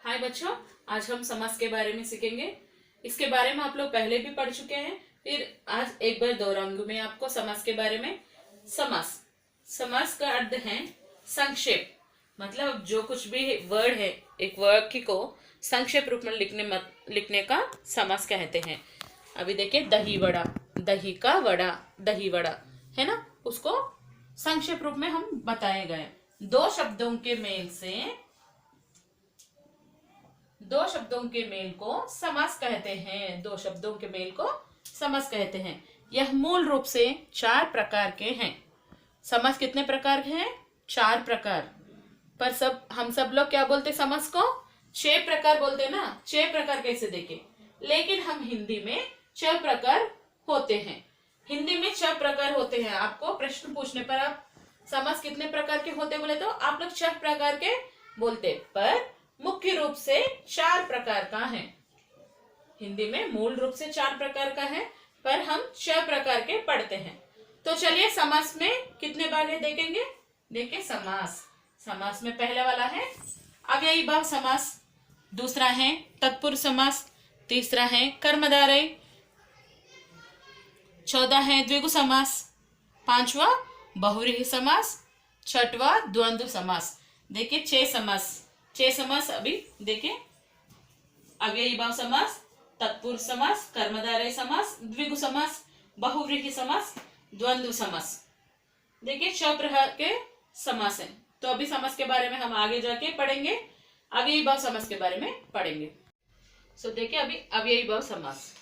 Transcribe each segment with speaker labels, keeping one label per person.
Speaker 1: हाय बच्चों, आज हम समास के बारे में सीखेंगे। इसके बारे में आप लोग पहले भी पढ़ चुके हैं, फिर आज एक बार दोहराऊंगी मैं आपको समास के बारे में। समास समास का अर्थ है संक्षेप, मतलब जो कुछ भी वर्ड है एक वाक्य को संक्षेप रूप में लिखने का समास कहते हैं। अभी देखिए, दही वड़ा, दही का वड़ा, दही वड़ा है ना, उसको संक्षेप रूप में हम बताए गए। दो शब्दों के मेल को समास कहते हैं। दो शब्दों के मेल को समास कहते हैं। यह मूल रूप से 4 प्रकार के हैं। समास कितने प्रकार के हैं? 4 प्रकार। पर हम सब लोग क्या बोलते समास को? 6 प्रकार बोलते ना। 6 प्रकार कैसे देखे, लेकिन हम हिंदी में 6 प्रकार होते हैं। हिंदी में 6 प्रकार होते हैं। आपको प्रश्न पूछने पर आप समास कितने प्रकार के होते बोले तो आप लोग 6 प्रकार के बोलते, पर मुख्य रूप से 4 प्रकार का है। हिंदी में मूल रूप से 4 प्रकार का है, पर हम 6 प्रकार के पढ़ते हैं। तो चलिए समास में कितने भाग है देखेंगे। देखिए, समास में पहला वाला है अव्ययी भाव समास, दूसरा है तत्पुरुष समास, तीसरा है कर्मधारय, चौथा है द्विगु समास, पांचवा बहुव्रीहि समास, छठवा द्वंद्व समास। देखिए 6 समास अभी देखिए, अव्ययी भाव समास, तत्पुरुष समास, कर्मधारय समास, द्विगु समास, बहुव्रीहि समास, द्वंद्व समास। देखिए 6 प्रकार के समास हैं। तो अभी समास के बारे में हम आगे जाके पढ़ेंगे, अव्ययी भाव समास के बारे में पढ़ेंगे। सो देखिए, अभी अव्ययी भाव समास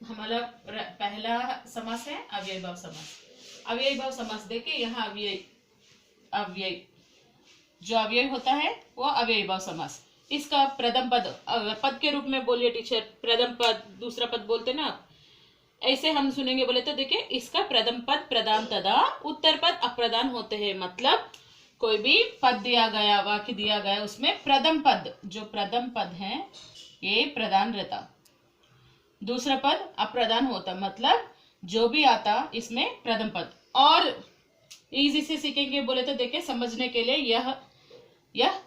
Speaker 1: हमारा पहला समास है अव्ययी भाव समास। अव्ययी भाव समास देखिए, यहाँ अव्यय जो अव्यय होता है वो अव्ययी भाव समास। इसका प्रथम पद के रूप में बोलिए टीचर। प्रथम पद, दूसरा पद बोलते ना, ऐसे हम सुनेंगे बोले तो देखिए, इसका प्रथम पद प्रधान तथा उत्तर पद अप्रधान होते हैं। मतलब कोई भी पद दिया गया, वाक्य दिया गया, उसमें प्रथम पद, जो प्रथम पद है ये प्रधान रहता, दूसरा पद अप्रधान होता। मतलब जो भी आता इसमें प्रथम पद। और इजी से सीखेंगे बोले तो देखिए, समझने के लिए यह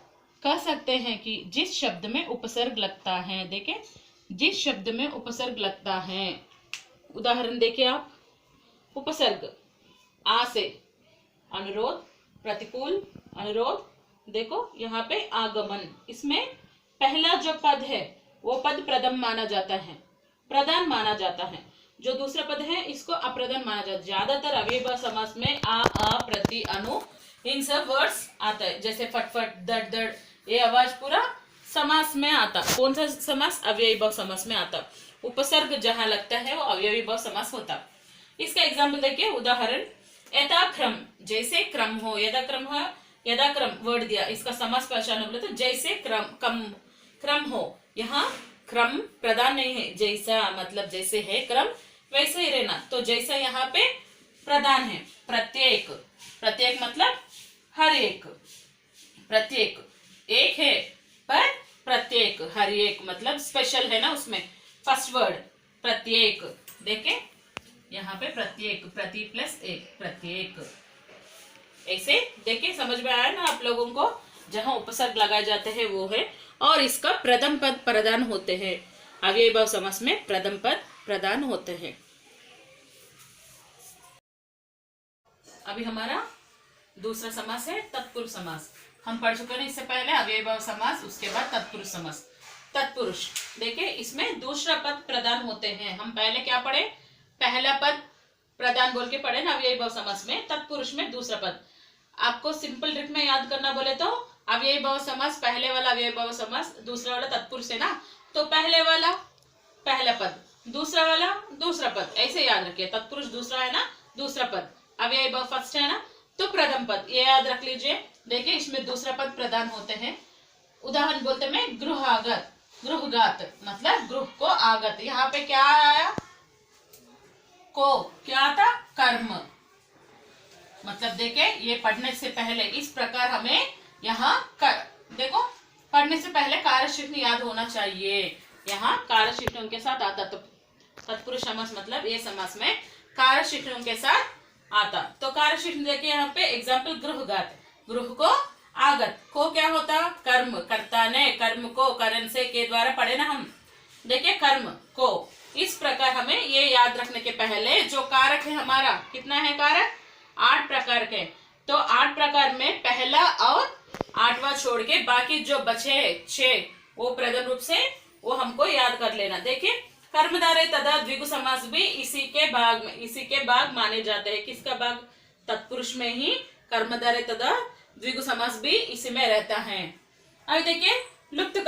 Speaker 1: कह सकते हैं कि जिस शब्द में उपसर्ग लगता है, देखिए जिस शब्द में उपसर्ग लगता है, उदाहरण देखिए आप, उपसर्ग आ से अनुरोध, प्रतिकूल, अनुरोध, देखो यहाँ पे आगमन, इसमें पहला जो पद है वो पद प्रथम माना जाता है, प्रधान माना जाता है। जो दूसरा पद है इसको अप्रधान माना जाता है। ज्यादातर अव्ययी भाव समास में आ, प्रति, अनु, इन सब वर्ड्स आता है। जैसे फटफट, दड़ दड़, ये आवाज पूरा समास में आता। कौन सा समास? अव्ययी भाव समास में आता। उपसर्ग जहां लगता है वो अव्ययी भाव समास होता। इसका एग्जाम्पल देखिए, उदाहरण यथाक्रम, जैसे क्रम हो, यथाक्रम वर्ड दिया, इसका समास पहचानो बोले तो जैसे क्रम हो। यहाँ क्रम प्रधान नहीं है, जैसा मतलब जैसे है क्रम वैसे ही रहना। तो जैसा यहाँ पे प्रधान है। प्रत्येक मतलब हर एक, प्रत्येक एक है पर प्रत्येक, हर एक मतलब स्पेशल है ना, उसमें फर्स्ट वर्ड प्रत्येक। देखे यहाँ पे प्रत्येक, प्रति प्लस एक, प्रत्येक। ऐसे देखिए, समझ में आया ना आप लोगों को? जहां उपसर्ग लगाए जाते हैं वो है, और इसका प्रथम पद प्रधान होते हैं। अव्ययी भाव समास में प्रथम पद प्रधान होते हैं। अभी हमारा दूसरा समास है तत्पुरुष समास। हम पढ़ चुके हैं इससे पहले अव्ययी भाव समास, उसके बाद तत्पुरुष समास। तत्पुरुष देखिए, इसमें दूसरा पद प्रधान होते हैं। हम पहले क्या पढ़े? पहला पद प्रधान बोल के पढ़े ना अव्ययी भाव समास में। तत्पुरुष में दूसरा पद। आपको सिंपल ट्रिक में याद करना बोले तो अव्ययी भाव समास, पहले वाला अव्ययी भाव समास, दूसरा वाला तत्पुरुष है ना, तो पहले वाला पहला पद, दूसरा वाला दूसरा पद, ऐसे याद रखिए। तत्पुरुष दूसरा है ना, दूसरा पद, अव्ययी भाव फर्स्ट है ना, तो प्रथम पद, ये याद रख लीजिए। देखिए इसमें दूसरा पद प्रधान होते हैं। उदाहरण बोलते हैं गृहगात, मतलब गृह को आगत। यहाँ पे क्या आया? को, क्या आता? कर्म। मतलब देखे, ये पढ़ने से पहले इस प्रकार हमें यहाँ देखो, पढ़ने से पहले कार्यचिह्न याद होना चाहिए। यहाँ कार्यचिह्नों के साथ आता। तो तत्पुरुष समास मतलब ये समास में कार्यचिह्नों के साथ आता। तो कार्यचिह्न देखिए, यहाँ पे एग्जाम्पल गृहगात, गृह को आगत को क्या होता, कर्म, कर्ता ने कर्म को करण से के द्वारा पढ़े ना हम। देखिए कर्म को, इस प्रकार हमें ये याद रखने के पहले जो कारक है हमारा, कितना है कारक, 8 प्रकार के। तो 8 प्रकार में पहला और 8वां छोड़ के बाकी जो बचे 6 वो प्रथम रूप से वो हमको याद कर लेना। देखिए कर्मधारय तथा द्विगु समास भी इसी के भाग माने जाते हैं। किसका भाग, तत्पुरुष में ही कर्मधारय तथा द्विगु समास भी इसी में रहता है। अब देखिए लुप्त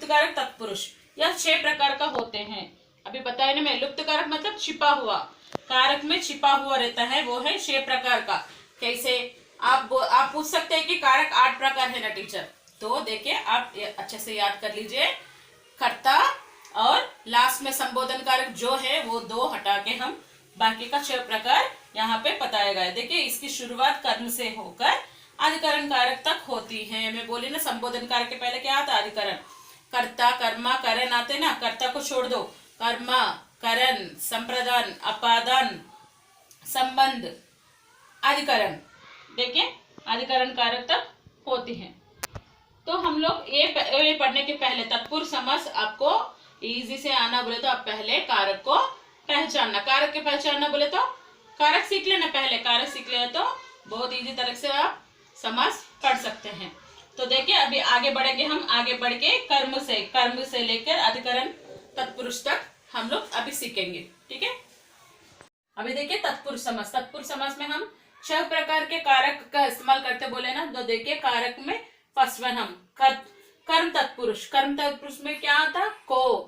Speaker 1: कारक तत्पुरुष, यह 6 प्रकार का होते हैं। अभी बताया ना मैं, लुप्त कारक मतलब छिपा हुआ, कारक में छिपा हुआ रहता है, वो है 6 प्रकार का। कैसे, आप पूछ सकते हैं कि कारक 8 प्रकार है ना टीचर, तो देखिए आप अच्छे से याद कर लीजिए। कर्ता और लास्ट में संबोधन कारक जो है वो 2 हटा के हम बाकी का 6 प्रकार यहाँ पे बताया गया है। देखिए इसकी शुरुआत कर्म से होकर अधिकरण कारक तक होती है। मैं बोली ना संबोधन कारक के पहले क्या आता, अधिकरण। कर्ता, कर्मा, करण आते ना, कर्ता को छोड़ दो, कर्मा, करण, संप्रदान, अपादान, संबंध, अधिकरण। देखिए अधिकरण कारक तक होती है। तो हम लोग ये पढ़ने के पहले तत्पुरुष समास आपको इजी से आना बोले तो आप पहले कारक को पहचानना, कारक के पहचानना बोले तो कारक सीख लेना, पहले कारक सीख लेना तो बहुत इजी तरह से आप समास पढ़ सकते हैं। तो देखिए अभी आगे बढ़ेंगे हम, आगे बढ़ के कर्म से लेकर अधिकरण तत्पुरुष तक हम लोग अभी सीखेंगे, ठीक है। अभी देखिए तत्पुरुष समास में हम 6 प्रकार के कारक का इस्तेमाल करते बोले ना। तो देखिए कारक में फर्स्ट वन हम कर्म तत्पुरुष में क्या आता, को,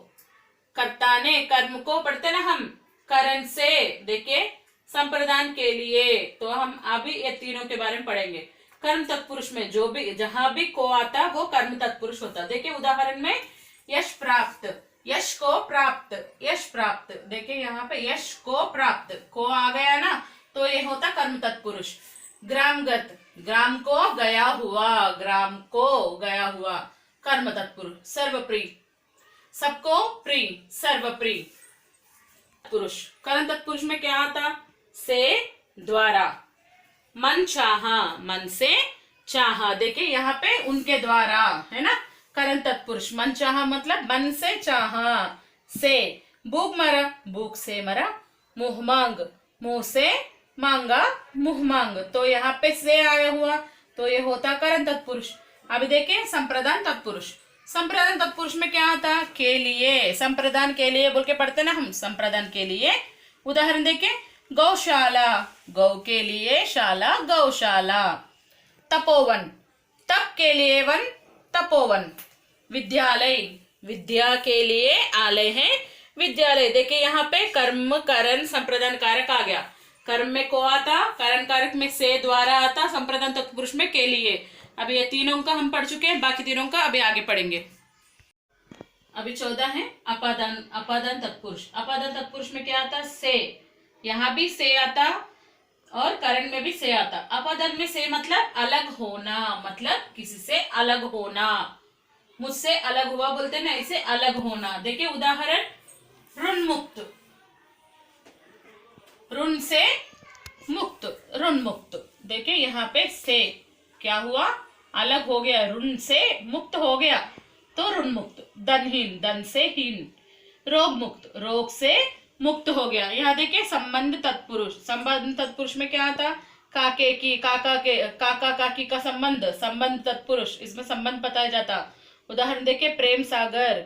Speaker 1: कर्ता ने कर्म को पढ़ते ना हम, करण से, देखिए संप्रदान के लिए, तो हम अभी ये तीनों के बारे में पढ़ेंगे। कर्म तत्पुरुष में जो भी जहां भी को आता वो कर्म तत्पुरुष होता। देखिए उदाहरण में यश प्राप्त, यश को प्राप्त, देखिए यहाँ पे यश को प्राप्त, को आ गया ना तो ये होता कर्म तत्पुरुष। ग्रामगत, ग्राम को गया हुआ, कर्म तत्पुरुष। सर्वप्रिय, सबको प्रिय, सर्वप्रिय पुरुष। कर्म तत्पुरुष में क्या आता, से, द्वारा। मन चाहा, मन से चाहा, देखिए यहाँ पे उनके द्वारा है ना, कर्म तत्पुरुष। मन चाहा मतलब मन से चाहा, से। भूख मरा, भूख से मरा। मुंह मांग, मुंह से मांगा, मुंह मांग, तो यहाँ पे से आया हुआ तो ये होता कर्म तत्पुरुष। अभी देखिए संप्रदान तत्पुरुष में क्या आता, के लिए, संप्रदान के लिए बोल के पढ़ते ना हम, संप्रदान के लिए। उदाहरण देखिए गौशाला, गौ के लिए, शाला गौशाला। तपोवन, तप के लिए वन, तपोवन। विद्यालय, विद्या के लिए आलय है, विद्यालय। देखिए यहाँ पे कर्म, करण, संप्रदान कारक आ गया। कर्म में को आता, करण कारक में से, द्वारा आता, संप्रदान तत्पुरुष में के लिए। अभी ये तीनों का हम पढ़ चुके हैं, बाकी तीनों का अभी आगे पढ़ेंगे। अभी 14 है अपादान तत्पुरुष में क्या आता, से, यहाँ भी से आता और करण में भी से आता। अपादान में से मतलब अलग होना, मतलब किसी से अलग होना, मुझसे अलग हुआ बोलते ना, इसे अलग होना। देखिए उदाहरण ऋण मुक्त, ऋण से मुक्त, ऋण मुक्त। देखिए यहाँ पे से क्या हुआ, अलग हो गया, ऋण से मुक्त हो गया तो ऋण मुक्त। धनहीन, धन से हीन। रोग मुक्त, रोग से मुक्त हो गया। यहाँ देखिए संबंध तत्पुरुष में क्या आता, काके की, काका काकी का संबंध तत्पुरुष, इसमें संबंध बताया जाता। उदाहरण देखिए प्रेम सागर,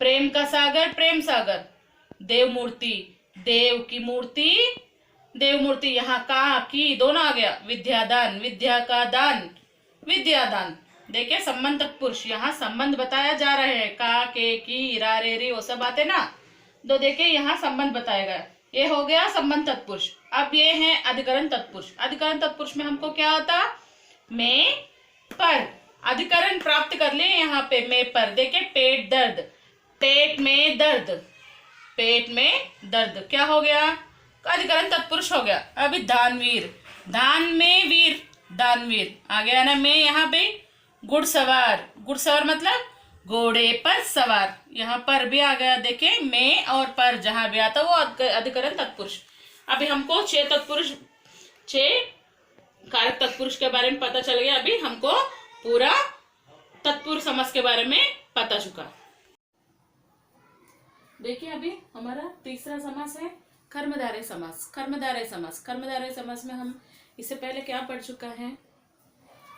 Speaker 1: प्रेम का सागर, प्रेम सागर। देव मूर्ति, देव की मूर्ति, देव मूर्ति। यहाँ का की दोनों आ गया। विद्यादान, विद्या का दान, विद्यादान। देखिए संबंध तत्पुरुष, यहाँ संबंध बताया जा रहे हैं, का के की, रा रे री वो सब आते ना, तो देखिए यहाँ संबंध बताया गया। ये हो गया संबंध तत्पुरुष। अब ये है अधिकरण तत्पुरुष। अधिकरण तत्पुरुष में हमको क्या होता, में, पर। अधिकरण प्राप्त कर लिए यहाँ पे में, पर। देखिए पेट दर्द, पेट में दर्द, पेट में दर्द क्या हो गया, अधिकरण तत्पुरुष हो गया। अभी दानवीर, दान में वीर, दानवीर आ गया ना। में यहाँ पे घुड़सवार, घुड़सवार मतलब घोड़े पर सवार, यहाँ पर भी आ गया। देखिए में और पर जहां भी आता वो अधिकरण तत्पुरुष। अभी हमको 6 तत्पुरुष, 6 कारक तत्पुरुष के बारे में पता चल गया। अभी हमको पूरा तत्पुरुष समास के बारे में पता चुका। देखिए अभी हमारा तीसरा समास है कर्मधारय समास। कर्मधारय समास, कर्मधारय समास में हम इससे पहले क्या पढ़ चुका है,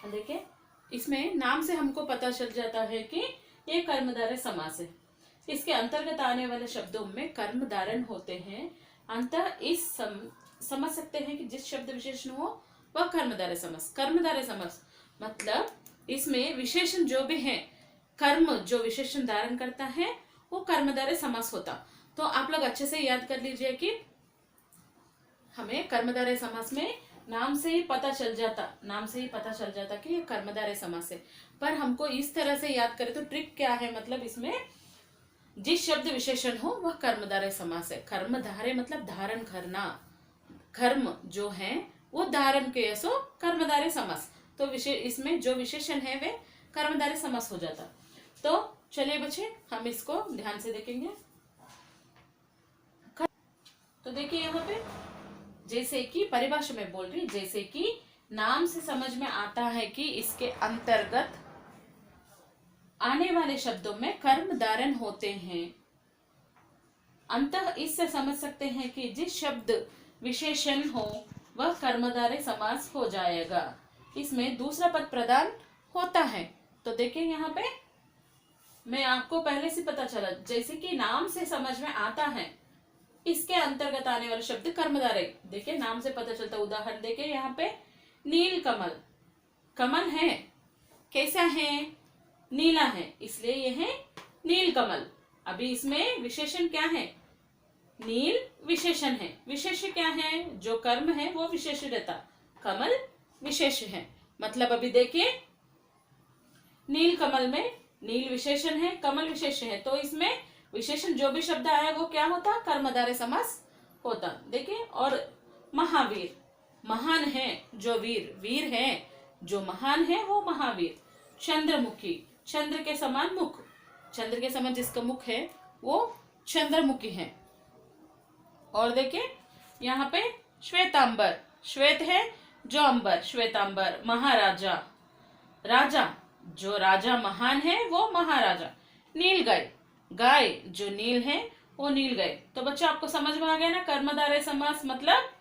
Speaker 1: देखिए इसमें नाम से हमको पता चल जाता है कि ये कर्मधारय समास है। इसके अंतर्गत आने वाले शब्दों में कर्म धारण होते हैं। अंतः इस समझ सकते हैं कि जिस शब्द विशेषण हो वह कर्मधारय समास। कर्मधारय समास मतलब इसमें विशेषण जो भी है, कर्म जो विशेषण धारण करता है वो कर्मधारय समास होता। तो आप लोग अच्छे से याद कर लीजिए कि हमें कर्मधारय समास में नाम से ही पता चल जाता कि ये कर्मधारय समास है। पर हमको इस तरह से याद करें तो ट्रिक क्या है, मतलब इसमें जिस शब्द विशेषण हो वह कर्मधारय समास है। कर्मधारय मतलब धारण करना, कर्म जो है वो धारण के सो कर्मधारय समास। तो इसमें जो विशेषण है वे कर्मधारय समास हो जाता। तो चलिए बच्चे हम इसको ध्यान से देखेंगे। तो देखिए यहाँ पे जैसे कि परिभाषा में बोल रही, जैसे कि नाम से समझ में आता है कि इसके अंतर्गत आने वाले शब्दों में कर्म धारण होते हैं। अंतः इससे समझ सकते हैं कि जिस शब्द विशेषण हो वह कर्मधारय समास हो जाएगा। इसमें दूसरा पद प्रदान होता है। तो देखिए यहाँ पे मैं आपको पहले से पता चला, जैसे कि नाम से समझ में आता है इसके अंतर्गत आने वाले शब्द कर्मधारय। देखिए नाम से पता चलता। उदाहरण देखिए यहाँ पे नील कमल, कमल है कैसा है, नीला है, इसलिए यह है नील कमल। अभी इसमें विशेषण क्या है, नील विशेषण है। विशेष क्या है, जो कर्म है वो विशेष रहता, कमल विशेष है। मतलब अभी देखिए नील कमल में नील विशेषण है, कमल विशेष है, तो इसमें विशेषण जो भी शब्द आया वो क्या होता, कर्मधारय समास होता। देखिए और महावीर, महान है जो वीर, वीर है जो महान है वो महावीर। चंद्रमुखी, चंद्र के समान मुख, चंद्र के समान जिसका मुख है वो चंद्रमुखी है। और देखिए यहाँ पे श्वेतांबर, श्वेत है जो अंबर, श्वेतांबर। महाराजा, राजा जो राजा महान है वो महाराजा। नील गाय, गाय जो नील है वो नील गाय। तो बच्चों आपको समझ में आ गया ना, कर्मधारय समास मतलब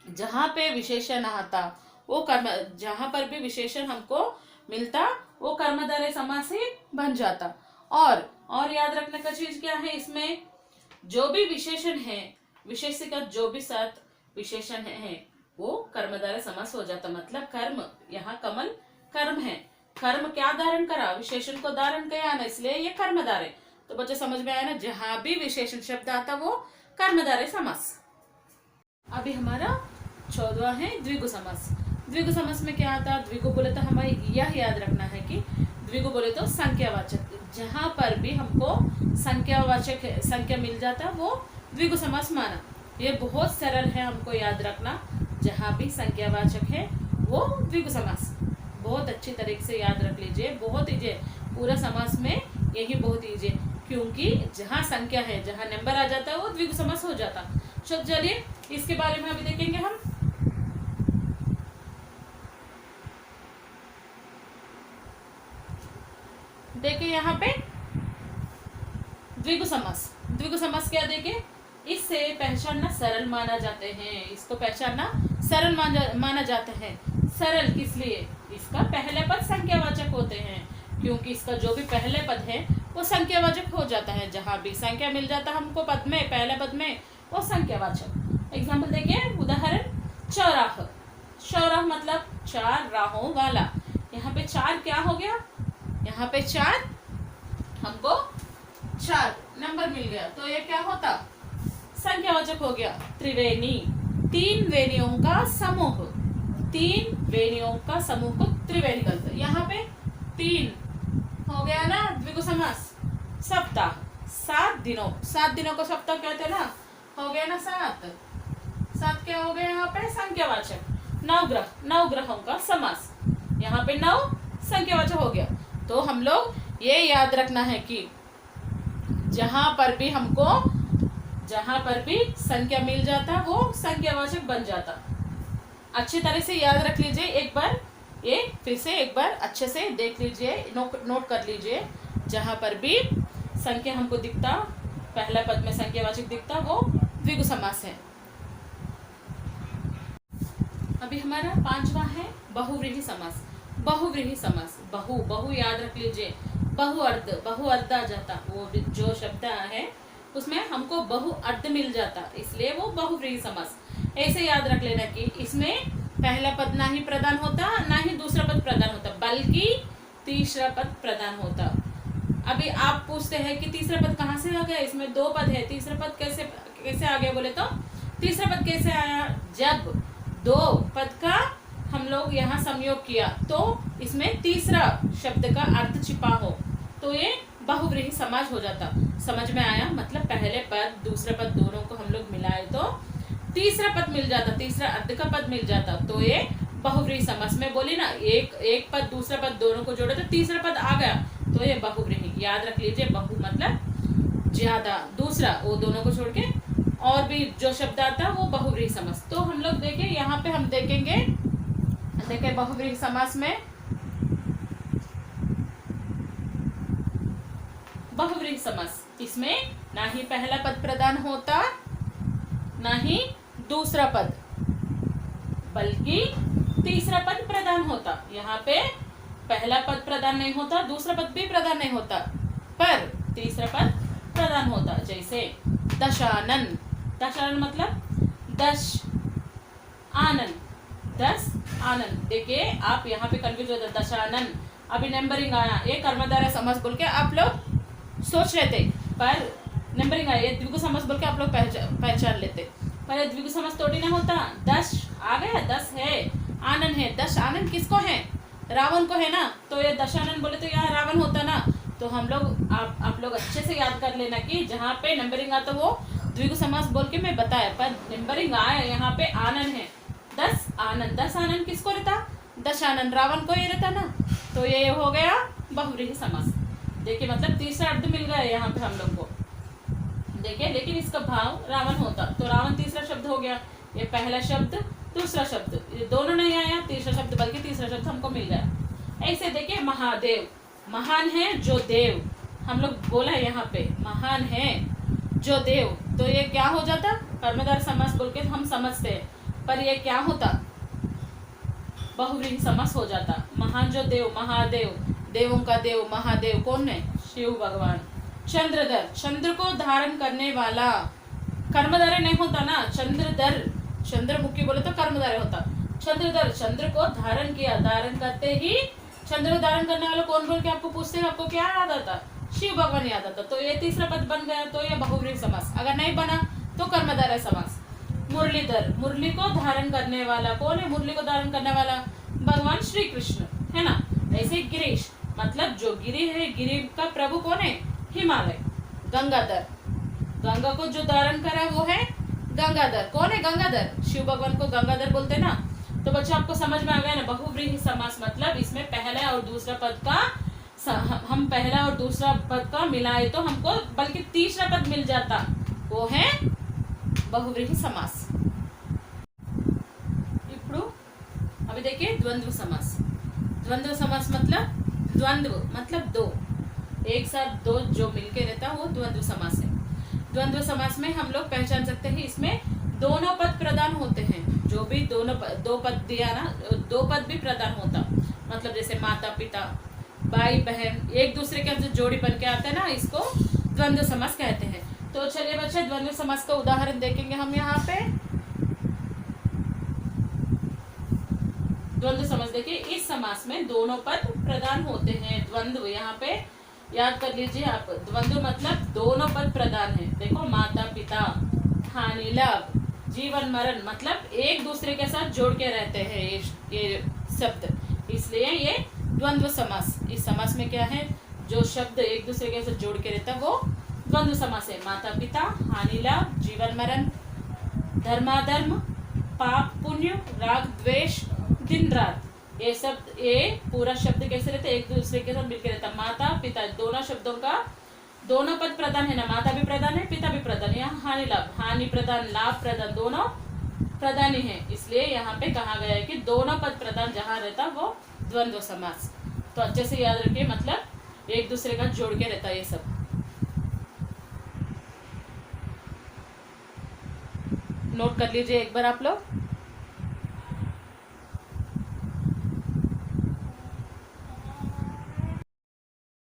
Speaker 1: जहां पे विशेषण आता वो कर्म, जहां पर भी विशेषण हमको मिलता वो कर्मधारय समास ही बन जाता। और याद रखने का चीज क्या है, इसमें जो भी विशेषण है, विशेष का जो भी साथ विशेषण है वो कर्मधारय समास हो जाता। मतलब कर्म, यहाँ कमल कर्म है, कर्म क्या धारण करा, विशेषण को धारण किया ना, इसलिए ये कर्मधारय। तो बच्चे समझ में आया ना, जहां भी विशेषण शब्द आता वो कर्मधारय समास। अभी हमारा 14वां है द्विगु समास। द्विगु समास में क्या आता, द्विगु बोले तो हमें यह याद रखना है कि द्विगु बोले तो संख्यावाचक, जहां पर भी हमको संख्यावाचक संख्या मिल जाता वो द्विगु समास माना। ये बहुत सरल है, हमको याद रखना, जहां भी संख्यावाचक है वो द्विगु समास। बहुत अच्छी तरीके से याद रख लीजिए, बहुत ईजी, पूरा समास में यही बहुत ईजी, क्योंकि जहां संख्या है, जहां नंबर आ जाता है वो द्विगु समास हो जाता। चलिए इसके बारे में अभी देखेंगे हम। देखिए यहाँ पे द्विगु समास, द्विगु समास क्या, देखिए इससे पहचानना सरल माना जाते हैं, इसको पहचानना सरल माना जाता है। सरल किस लिए, इसका पहले पद संख्यावाचक होते हैं, क्योंकि इसका जो भी पहले पद है वो संख्यावाचक हो जाता है। जहां भी संख्या मिल जाता हमको पद में, पहले पद में, वो संख्यावाचक। एग्जाम्पल देखिए, उदाहरण चौराह, चौराह मतलब चार राहों वाला। यहाँ पे चार क्या हो गया, यहाँ पे चार हमको चार नंबर मिल गया, तो ये क्या होता, संख्यावाचक हो गया। त्रिवेणी, तीन वेणियों का समूह, तीन वेणियों का समूह को त्रिवेणी कहते हैं। यहाँ पे तीन हो गया ना द्विगु समास। सप्ताह, 7 दिनों, 7 दिनों को सप्ताह कहते हैं ना, हो गया ना 7, 7 क्या हो गया यहाँ पे संख्यावाचक। नवग्रह, नवग्रहों का समास, यहाँ पे 9 संख्यावाचक हो गया। तो हम लोग ये याद रखना है कि जहां पर भी हमको, जहां पर भी संख्या मिल जाता वो संख्यावाचक बन जाता। अच्छी तरह से याद रख लीजिए, एक बार ये फिर से एक बार अच्छे से देख लीजिए, नोट कर लीजिए। जहाँ पर भी संख्या हमको दिखता, पहला पद में संख्यावाचक दिखता, वो द्विगु समास है। अभी हमारा 5वां है बहुव्रीहि समास। बहुव्रीहि समास, बहु याद रख लीजिए, बहुअर्ध आ जाता, वो जो शब्द है उसमें हमको बहुअर्ध मिल जाता, इसलिए वो बहुव्रीहि समास। ऐसे याद रख लेना कि इसमें पहला पद ना ही प्रदान होता, ना ही दूसरा पद प्रदान होता, बल्कि तीसरा पद प्रदान होता। अभी आप पूछते हैं कि तीसरा पद कहाँ से आ गया, इसमें 2 पद है, तीसरा पद कैसे आ गया बोले तो, तीसरा पद कैसे आया, जब 2 पद का हम लोग यहाँ संयोग किया तो इसमें तीसरा शब्द का अर्थ छिपा हो, तो ये बहुव्रीहि समास हो जाता। समझ में आया, मतलब पहले पद दूसरा पद दोनों को हम लोग मिलाए तो तीसरा पद मिल जाता, तीसरा अर्ध का पद मिल जाता, तो ये बहुव्रीहि समास में बोली ना, एक पद दूसरा पद दोनों को जोड़े तो तीसरा पद आ गया, तो ये बहुव्रीहि। याद रख लीजिए, बहु मतलब ज्यादा, दूसरा वो दोनों को छोड़ के और भी जो शब्द आता है वो बहुव्रीहि समास। तो हम लोग देखें, यहाँ पे हम देखेंगे, देखें बहुव्रीहि समास में, बहुव्रीहि समास इसमें ना ही पहला पद प्रदान होता, ना ही दूसरा पद, बल्कि तीसरा पद प्रदान होता। यहाँ पे पहला पद प्रदान नहीं होता, दूसरा पद भी प्रदान नहीं होता, पर तीसरा पद प्रदान होता। जैसे दशानन, दशानन मतलब 10 आनन, 10 आनन। देखिए आप यहाँ पे कंफ्यूज होता, दशानन अभी नंबरिंग आया, ये कर्मधारय समास बोल के आप लोग सोच रहे थे, पर नंबरिंग आया, ये द्विगु समास बोल के आप लोग पहचान लेते, पर ये द्विगु समास थोड़ी ना होता। 10 आ गया, 10 है, आनन है, 10 आनन किसको है, रावण को है ना, तो ये दशानन बोले तो यहाँ रावण होता ना। तो हम लोग आप लोग अच्छे से याद कर लेना कि जहाँ पे नंबरिंग आता वो द्विगु समास बोल के मैं बताया, पर नंबरिंग आया यहाँ पे आनन है, 10 आनन, 10 आनन किसको रहता, दशानन रावण को ये रहता ना, तो ये हो गया बहुव्रीहि समास। देखिए मतलब तीसरा अर्थ मिल गया यहाँ पे हम लोग को, देखिए, लेकिन इसका भाव रावण होता, तो रावण तीसरा शब्द हो गया, ये पहला शब्द दूसरा शब्द, ये दोनों नहीं आया तीसरा शब्द, बल्कि तीसरा शब्द हमको मिल गया। ऐसे देखिए महादेव, महान है जो देव, हम लोग बोला है यहाँ पे महान है जो देव, तो ये क्या हो जाता, कर्मधारय समास बोल के हम समझते हैं, पर ये क्या होता, बहुव्रीहि समास हो जाता। महान जो देव, महादेव, देवों का देव, महादेव कौन है, शिव भगवान। चंद्रधर, चंद्र को धारण करने वाला, कर्मधारय नहीं होता ना, चंद्रधर, चंद्रमुखी बोले तो कर्मधारय होता। चंद्रधर, चंद्र को धारण किया, धारण करते ही चंद्र को धारण करने वाला कौन बोल के आपको पूछते हैं, आपको क्या याद आता, शिव भगवान याद आता, तो ये तीसरा पद बन गया, तो ये बहुव्रीहि समास। अगर नहीं बना तो कर्मधारय समास। मुरलीधर, मुरली को धारण करने वाला कौन है, मुरली को धारण करने वाला भगवान श्री कृष्ण है ना। ऐसे गिरीश, मतलब जो गिरी है, गिरी का प्रभु कौन है, हिमालय। गंगाधर, गंगा को जो धारण करा वो है गंगाधर, कौन है गंगाधर, शिव भगवान को गंगाधर बोलते ना। तो बच्चों आपको समझ में आ गया ना, बहुव्रीहि समास मतलब इसमें पहला और दूसरा पद का हम पहला और दूसरा पद का मिलाए तो हमको बल्कि तीसरा पद मिल जाता, वो है बहुव्रीहि समास। ఇప్పుడు अभी देखिए द्वंद्व समास। द्वंद्व समास मतलब द्वंद्व मतलब दो, एक साथ दो जो मिलके रहता वो द्वंद्व समास है। द्वंद्व समास में हम लोग पहचान सकते हैं, इसमें दोनों पद प्रदान होते हैं, जो भी दो पद दिया ना, दो पद भी प्रदान होता, मतलब जैसे माता पिता, भाई बहन, एक दूसरे के जोड़ी बन के आते हैं ना, इसको द्वंद्व समास कहते हैं। तो चलिए बच्चे द्वंद्व समास का उदाहरण देखेंगे हम यहाँ पे। द्वंद्व समास देखिए, इस समास में दोनों पद प्रदान होते हैं। द्वंद्व यहाँ पे याद कर लीजिए आप, द्वंद्व मतलब दोनों पद प्रदान है। देखो माता पिता, हानि लाभ, जीवन मरण, मतलब एक दूसरे के साथ जोड़ के रहते हैं ये शब्द, इसलिए ये द्वंद्व समास। इस समास में क्या है, जो शब्द एक दूसरे के साथ जोड़ के रहता है वो द्वंद्व समास है। माता पिता, हानि लाभ, जीवन मरण, धर्माधर्म, पाप पुण्य, राग द्वेष, दिन रात, ये शब्द, ये पूरा शब्द कैसे रहते, एक दूसरे के साथ मिलकर रहता। माता पिता दोनों शब्दों का दोनों पद प्रदान है ना, माता भी प्रदान है पिता भी प्रदान है। यहाँ हानि लाभ, हानि प्रदान लाभ प्रदान दोनों प्रधानी है, इसलिए यहाँ पे कहा गया है कि दोनों पद प्रधान जहाँ रहता वो द्वंद्व समास। तो अच्छे से याद रखिए, मतलब एक दूसरे का जोड़ के रहता है ये सब। नोट कर लीजिए एक बार आप लोग।